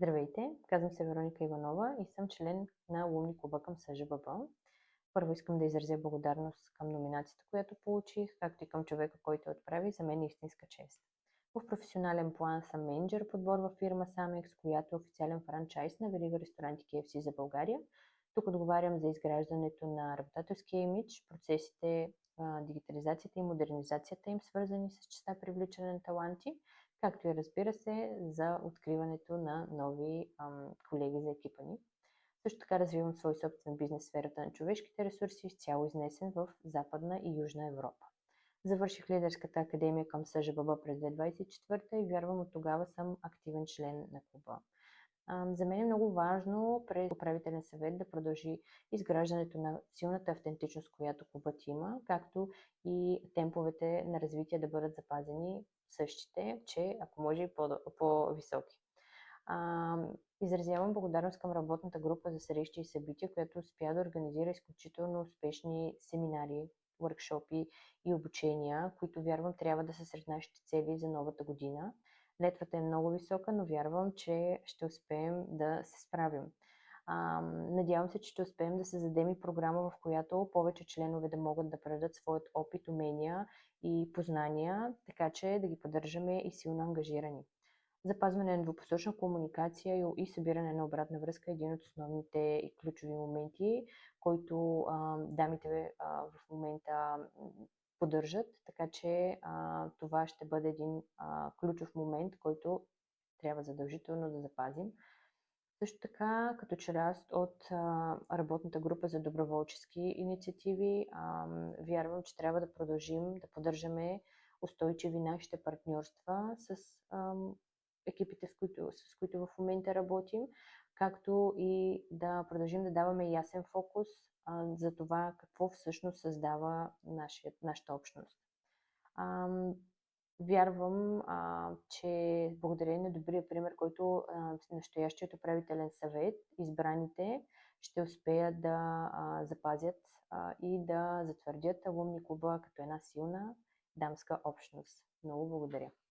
Здравейте, казвам се Вероника Иванова и съм член на алумни клуба към СЖББ. Първо искам да изразя благодарност към номинацията, която получих, както и към човека, който я отправи. За мен е истинска чест. В професионален план съм менеджер подбор във фирма Samex, която е официален франчайз на верига ресторанти KFC за България. Тук отговарям за изграждането на работодателския имидж, процесите, дигитализацията и модернизацията им, свързани с частта привличане на таланти, както и разбира се за откриването на нови колеги за екипа ни. Също така развивам свой собствен бизнес в сферата на човешките ресурси, изцяло изнесен в Западна и Южна Европа. Завърших лидерската академия към СЖББ през 2024 и вярвам от тогава съм активен член на клуба. За мен е много важно през управителен съвет да продължи изграждането на силната автентичност, която клубът има, както и темповете на развитие да бъдат запазени същите, че ако може и по-високи. Изразявам благодарност към работната група за срещи и събития, която успя да организира изключително успешни семинари, workshopи и обучения, които вярвам трябва да са сред нашите цели за новата година. Летвата е много висока, но вярвам, че ще успеем да се справим. Надявам се, че ще успеем да създадем и програма, в която повече членове да могат да предадат своят опит, умения и познания, така че да ги поддържаме и силно ангажирани. Запазване на двупосочна комуникация и събиране на обратна връзка е един от основните и ключови моменти, който дамите в момента поддържат, така че това ще бъде един ключов момент, който трябва задължително да запазим. Също така, като част от работната група за доброволчески инициативи, вярвам, че трябва да продължим да поддържаме устойчиви нашите партньорства с екипите, с които в момента работим, както и да продължим да даваме ясен фокус за това какво всъщност създава нашата общност. Вярвам, че благодарение на добрия пример, който настоящият управителен съвет, избраните ще успеят да запазят и да затвърдят алумни клуба като една силна дамска общност. Много благодаря.